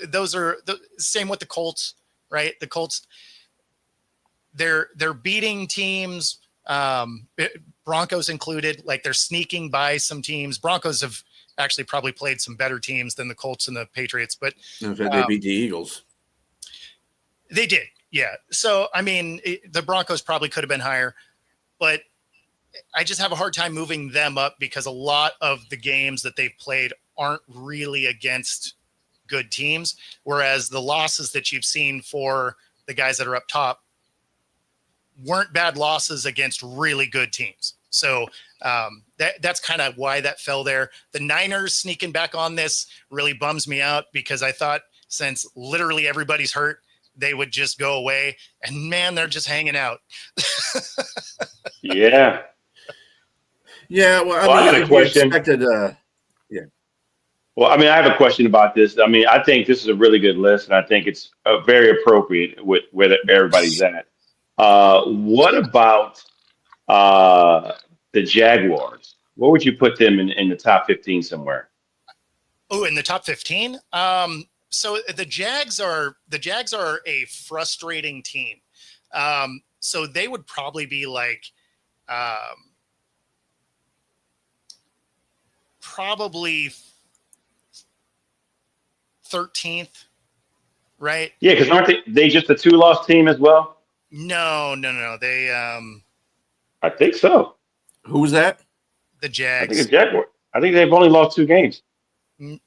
those are the same with the Colts, right? The Colts, they're beating teams, Broncos included, like they're sneaking by some teams. Broncos have actually probably played some better teams than the Colts and the Patriots, but in fact, they beat the Eagles. They did. Yeah. So, I mean, the Broncos probably could have been higher, but I just have a hard time moving them up because a lot of the games that they've played aren't really against good teams. Whereas the losses that you've seen for the guys that are up top weren't bad losses against really good teams. So that's kind of why that fell there. The Niners sneaking back on this really bums me out because I thought since literally everybody's hurt, they would just go away, and man, they're just hanging out. Yeah. Well, I had a question. Well, I mean, I have a question about this. I mean, I think this is a really good list, and I think it's very appropriate with where everybody's at. What about the Jaguars? Where would you put them in the top 15 somewhere? Oh, in the top 15? So the Jags are a frustrating team. So they would probably be like probably 13th, right? Yeah, because aren't they just a 2-loss team as well? No. They I think so. Who's that? The Jags. I think it's Jaguars. I think they've only lost 2 games. No,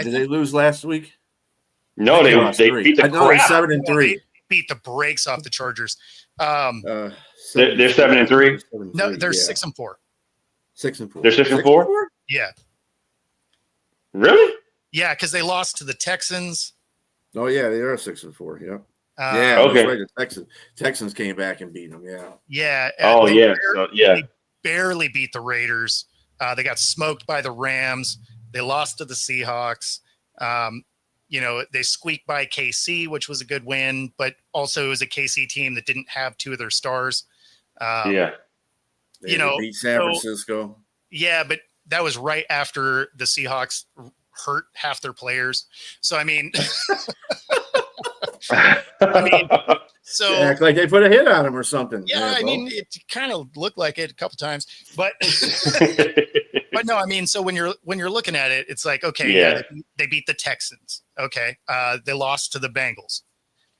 Did they lose last week? No, they beat the crap. 7-3. They beat the brakes off the Chargers. They're 7-3. No, they're 6-4. 6-4. They're 6-4. Yeah. Really? Yeah, because they lost to the Texans. Oh yeah, they are 6-4. Yep. Okay. Right. The Texans came back and beat them. Yeah. Yeah. Oh yeah. They barely beat the Raiders. They got smoked by the Rams. They lost to the Seahawks. They squeaked by KC, which was a good win, but also it was a KC team that didn't have 2 of their stars. They beat San Francisco. Yeah, but that was right after the Seahawks hurt half their players. So, I mean, so act like they put a hit on him or something. Yeah, I mean, it kind of looked like it a couple times, but but no, I mean, so when you're looking at it, it's like, okay, they beat the Texans. Okay, they lost to the Bengals.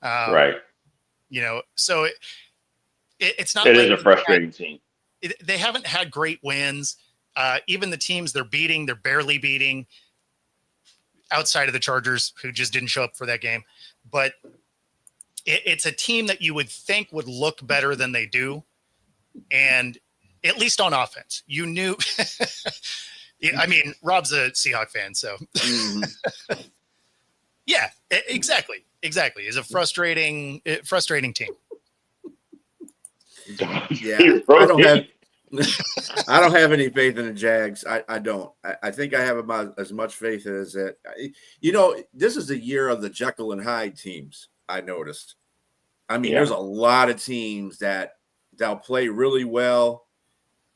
Right. So it's not. It is a frustrating team. They haven't had great wins. Even the teams they're beating, they're barely beating. Outside of the Chargers, who just didn't show up for that game, but it's a team that you would think would look better than they do, and at least on offense, you knew. I mean, Rob's a Seahawk fan, so yeah, exactly. It's a frustrating team. Yeah, I don't have any faith in the Jags. I don't. I think I have about as much faith as it. This is the year of the Jekyll and Hyde teams. I noticed. I mean, there's a lot of teams they'll play really well,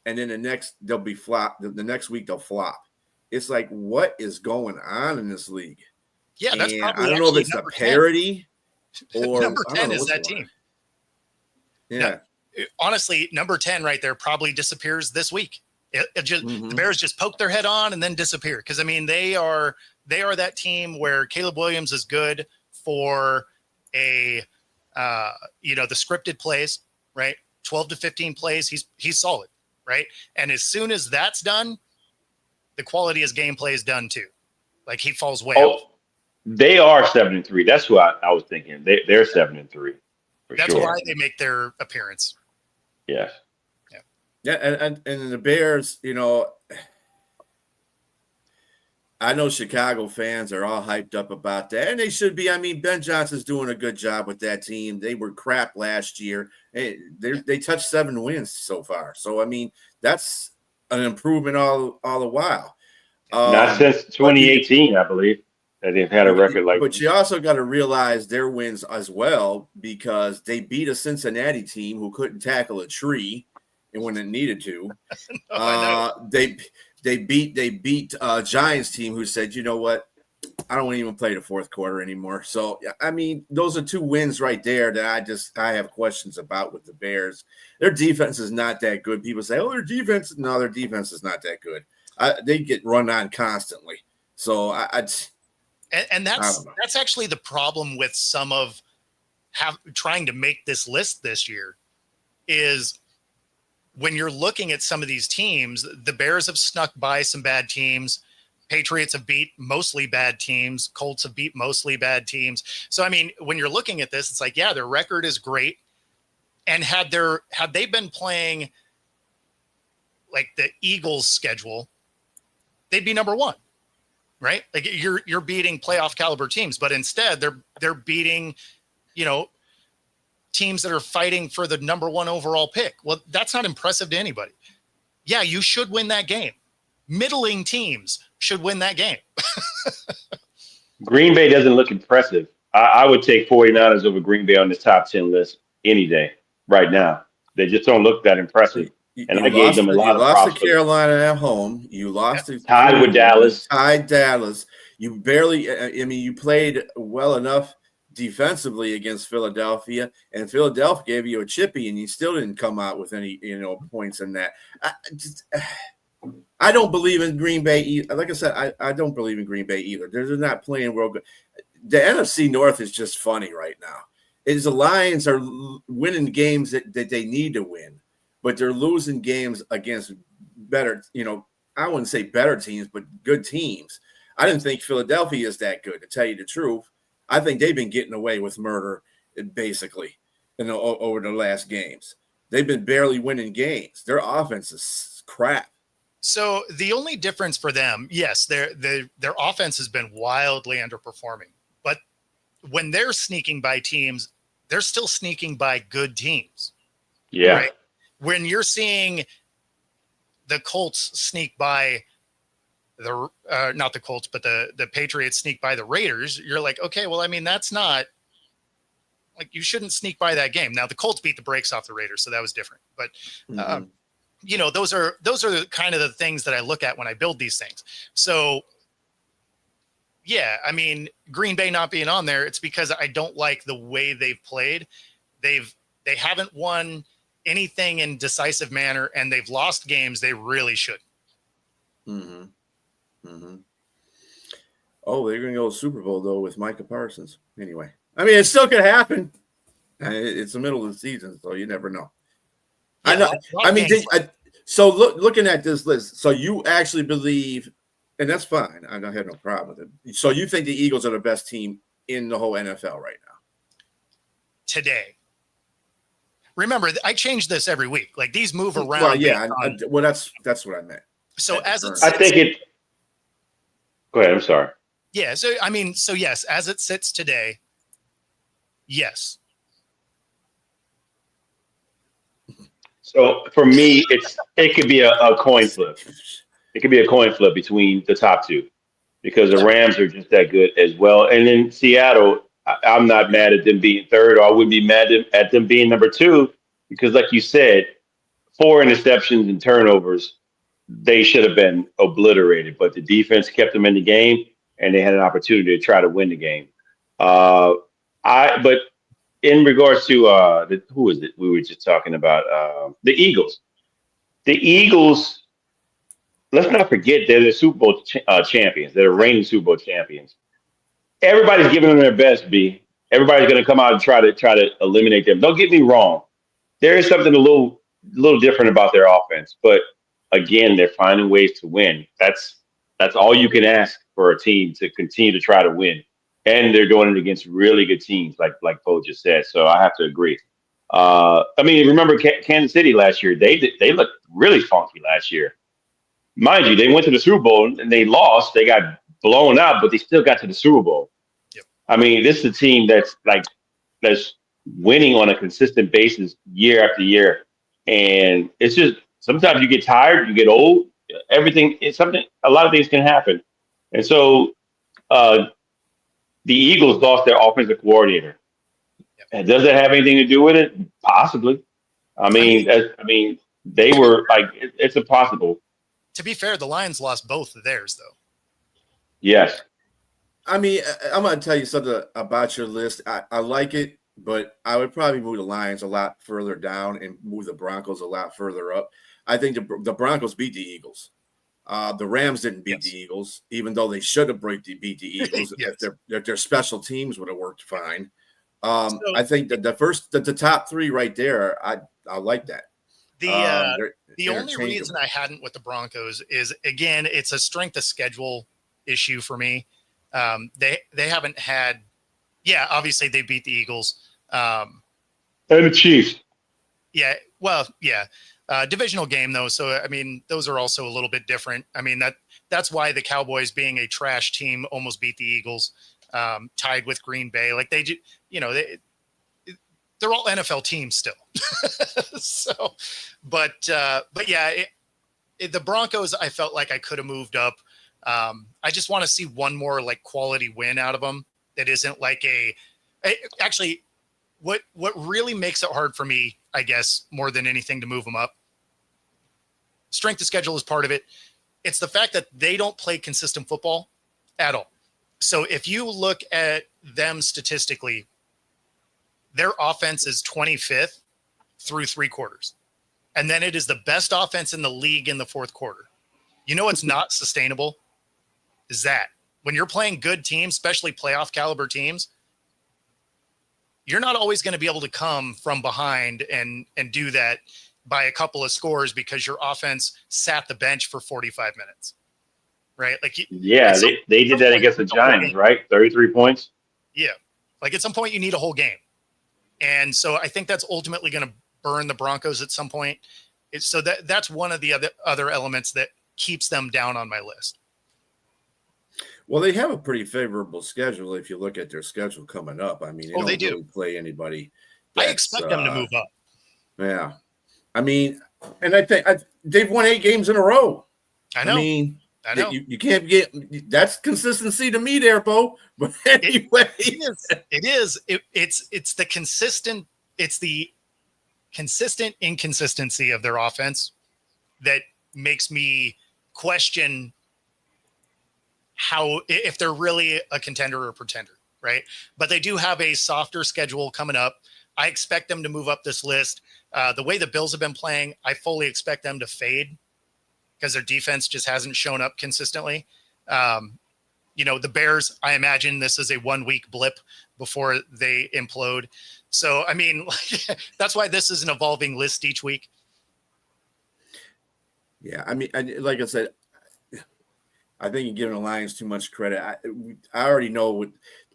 and then they'll be flop. The next week they'll flop. It's like, what is going on in this league? Yeah, that's probably I don't know if it's the parity or number 10 is that team. Yeah. Honestly, number 10 right there probably disappears this week. The Bears just poke their head on and then disappear. Because I mean, they are that team where Caleb Williams is good for the scripted plays, right? 12 to 15 plays. He's solid, right? And as soon as that's done, the quality of his gameplay is done too. Like he falls way off. They are 7-3. That's what I was thinking. They're 7-3. That's why they make their appearance. Yes. Yeah, and the Bears, I know Chicago fans are all hyped up about that, and they should be. I mean, Ben Johnson's doing a good job with that team. They were crap last year. They touched 7 wins so far. So, I mean, that's an improvement all the while. Not since 2018, I believe, that they've had a record like. But you also got to realize their wins as well, because they beat a Cincinnati team who couldn't tackle a tree, and when it needed to, they beat a Giants team who said, you know what, I don't even play the fourth quarter anymore. So I mean, those are 2 wins right there that I have questions about with the Bears. Their defense is not that good. People say, their defense is not that good. They get run on constantly. So and that's actually the problem with some of trying to make this list this year is when you're looking at some of these teams, the Bears have snuck by some bad teams. Patriots have beat mostly bad teams. Colts have beat mostly bad teams. So, I mean, when you're looking at this, it's like, yeah, their record is great. And had they been playing like the Eagles schedule, they'd be number 1, right? Like you're beating playoff caliber teams, but instead they're beating, teams that are fighting for the number 1 overall pick. Well, that's not impressive to anybody. Yeah, you should win that game. Middling teams should win that game. Green Bay doesn't look impressive. I would take 49ers over Green Bay on the top 10 list any day right now. They just don't look that impressive. And I gave them a lot of props. You lost to Carolina at home. You lost to tied with Dallas. Tied Dallas. You barely. I mean, you played well enough defensively against Philadelphia, and Philadelphia gave you a chippy, and you still didn't come out with any points in that. I don't believe in Green Bay either. Like I said, I don't believe in Green Bay either. They're not playing real good. The NFC North is just funny right now. The Lions are winning games that they need to win, but they're losing games against better, I wouldn't say better teams, but good teams. I didn't think Philadelphia is that good, to tell you the truth. I think they've been getting away with murder, basically, over the last games. They've been barely winning games. Their offense is crap. So the only difference for them, yes, their offense has been wildly underperforming. But when they're sneaking by teams, they're still sneaking by good teams. Yeah. Right? When you're seeing the Colts sneak by not the Colts, but the Patriots sneak by the Raiders, you're like, okay, well, I mean, that's not like, you shouldn't sneak by that game. Now the Colts beat the brakes off the Raiders, so that was different. But those are the kind of the things that I look at when I build these things. So yeah, I mean, Green Bay not being on there, it's because I don't like the way they've played. They haven't won anything in decisive manner, and they've lost games they really shouldn't. Mm-hmm. Mm-hmm. Oh, they're going to go to the Super Bowl, though, with Micah Parsons. Anyway, I mean, it still could happen. It's the middle of the season, so you never know. Yeah, I know. I mean, so looking at this list, so you actually believe, and that's fine. I don't have no problem with it. So you think the Eagles are the best team in the whole NFL right now? Today. Remember, I change this every week. Like, these move around. Well, yeah. That's what I meant. So as it's, I think it. Go ahead. I'm sorry. Yeah. So I mean, so yes, as it sits today, yes. So for me, it could be a coin flip. It could be a coin flip between the top two because the Yeah. Rams are just that good as well. And then Seattle, I'm not mad at them being third, or I wouldn't be mad at them being number two because, like you said, 4 interceptions and turnovers, they should have been obliterated. But the defense kept them in the game, and they had an opportunity to try to win the game. Uh, but in regards to who is it we were just talking about? The Eagles. The Eagles. Let's not forget they're the Super Bowl champions. They're the reigning Super Bowl champions. Everybody's giving them their best. B. Everybody's going to come out and try to eliminate them. Don't get me wrong. There is something a little different about their offense, but again, they're finding ways to win. That's all you can ask for a team to continue to try to win, and they're doing it against really good teams, like Poe just said. So I have to agree. I mean, remember Kansas City last year? They looked really funky last year. Mind you, they went to the Super Bowl and they lost. They got blown out, but they still got to the Super Bowl. Yep. I mean, this is a team that's winning on a consistent basis year after year, and it's just sometimes you get tired, you get old. Everything is something. A lot of things can happen, and so uh, the Eagles lost their offensive coordinator. Yep. And does that have anything to do with it? Possibly. I mean, they were like, it's impossible. To be fair, the Lions lost both of theirs, though. Yes. I mean, I'm going to tell you something about your list. I like it, but I would probably move the Lions a lot further down and move the Broncos a lot further up. I think the Broncos beat the Eagles. The Rams didn't beat the Eagles, even though they should have beat the Eagles. Yes. if their special teams would have worked fine. So- I think that the top three right there, I like that. The only reason I hadn't with the Broncos is, again, it's a strength of schedule issue for me. They haven't had, obviously they beat the Eagles. And the Chiefs. Yeah, well, yeah. Divisional game though, so I mean those are also a little bit different. I mean that's why the Cowboys, being a trash team, almost beat the Eagles, tied with Green Bay. Like they're all NFL teams still. So, but yeah, the Broncos, I felt like I could have moved up. I just want to see one more like quality win out of them that isn't like actually. What really makes it hard for me, I guess, more than anything to move them up, strength of schedule is part of it. It's the fact that they don't play consistent football at all. So if you look at them statistically, their offense is 25th through 3 quarters. And then it is the best offense in the league in the 4th quarter. You know what's not sustainable is that when you're playing good teams, especially playoff caliber teams, you're not always going to be able to come from behind and do that by a couple of scores because your offense sat the bench for 45 minutes, right? Like, they did that against the Giants, right? 33 points. Yeah. Like at some point you need a whole game. And so I think that's ultimately going to burn the Broncos at some point. So that's one of the other elements that keeps them down on my list. Well, they have a pretty favorable schedule if you look at their schedule coming up. I mean, they don't really play anybody. I expect them to move up. Yeah. I mean, and I think they've won 8 games in a row. I know. I know. You can't get – that's consistency to me there, Bo. But anyway. It is. It's the consistent – it's the consistent inconsistency of their offense that makes me question – how, if they're really a contender or pretender, right? But they do have a softer schedule coming up. I expect them to move up this list. The way the Bills have been playing, I fully expect them to fade because their defense just hasn't shown up consistently. The Bears, I imagine this is a 1-week blip before they implode. So, I mean, that's why this is an evolving list each week. Yeah, I mean, like I said, I think you're giving the Lions too much credit. I already know what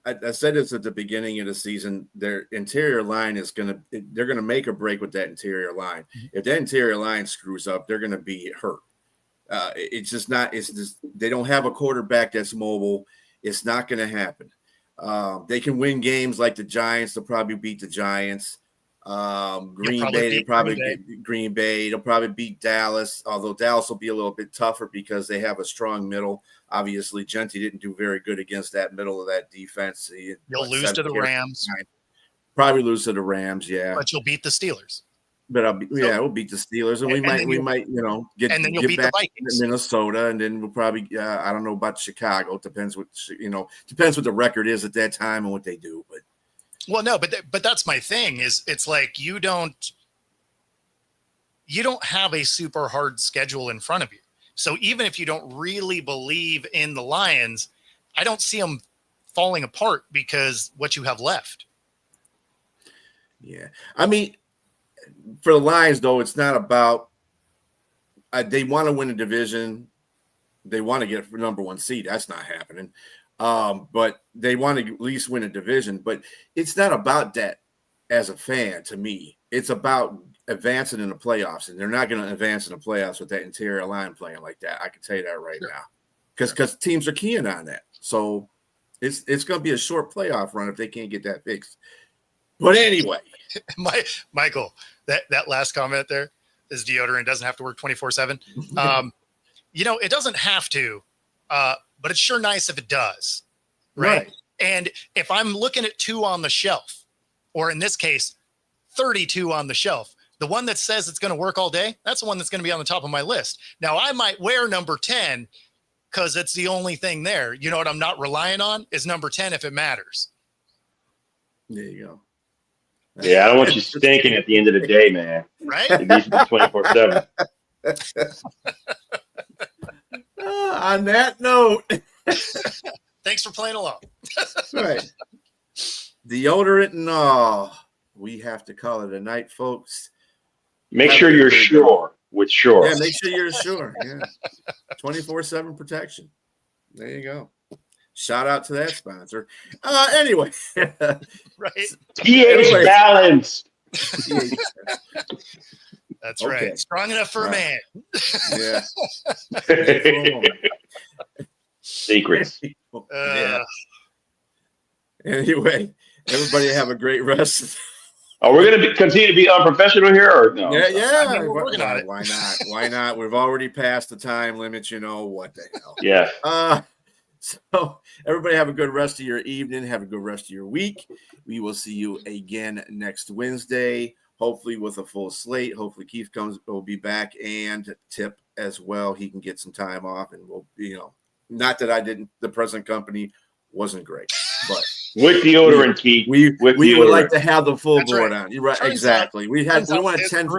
I said this at the beginning of the season. Their interior line they're going to make or break with that interior line. Mm-hmm. If that interior line screws up, they're going to be hurt. It's just they don't have a quarterback that's mobile. It's not going to happen. They can win games like the Giants. They'll probably beat the Giants. Green probably Bay, they beat probably Green Bay. get Green Bay. They'll probably beat Dallas, although Dallas will be a little bit tougher because they have a strong middle. Obviously, Gentry didn't do very good against that middle of that defense. You'll lose to the Rams, Probably lose to the Rams, yeah. but you'll beat the Steelers. But we'll beat the Steelers, and we might, get and then you'll get beat back the Vikings. to Minnesota, and then we'll probably, I don't know about Chicago. Depends what the record is at that time and what they do. But well, no, but that's my thing. Is it's like you don't have a super hard schedule in front of you. So even if you don't really believe in the Lions, I don't see them falling apart because what you have left. Yeah, I mean, for the Lions, though, it's not about they want to win a division. They want to get a number one seed. That's not happening. But they want to at least win a division. But it's not about that as a fan to me. It's about advancing in the playoffs. And they're not going to advance in the playoffs with that interior line playing like that. I can tell you that right now. Because teams are keying on that. So it's going to be a short playoff run if they can't get that fixed. But anyway. Michael, that last comment there is deodorant doesn't have to work 24/7. It doesn't have to, but it's sure nice if it does. Right. And if I'm looking at 2 on the shelf, or in this case, 32 on the shelf, the one that says it's going to work all day, that's the one that's going to be on the top of my list. Now, I might wear number 10 because it's the only thing there. You know what I'm not relying on is number 10 if it matters. There you go. Yeah, I don't want you stinking at the end of the day, man. Right? It needs to be 24/7. On that note. Thanks for playing along. Right. Deodorant and all. We have to call it a night, folks. Make sure you're sure with Sure. Yeah, make sure you're sure. Yeah. 24/7 protection. There you go. Shout out to that sponsor. Anyway. Right. pH balanced. That's Okay. right. Strong enough for a man. Yeah. Secrets. Yeah. Anyway, everybody have a great rest. Are we going to continue to be unprofessional here or no? Yeah. I mean, we're working on it. Why not? Why not? We've already passed the time limit. What the hell? Yeah. So everybody have a good rest of your evening. Have a good rest of your week. We will see you again next Wednesday, hopefully with a full slate. Hopefully Keith will be back, and Tip as well. He can get some time off, and we'll, not that I didn't. The present company wasn't great, but with deodorant, Keith. We deodorant. would like to have the full That's board right. on. You're right. Turns Exactly. out- We want 10.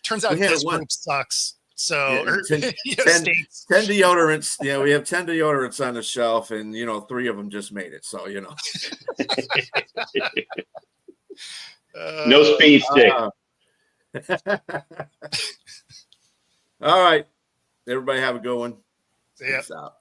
Turns out we had this one. group sucks. So Yeah, 10 states. 10 deodorants. Yeah, we have 10 deodorants on the shelf, and 3 of them just made it. So No speed stick. All right. Everybody have a good one. Yeah. Peace out.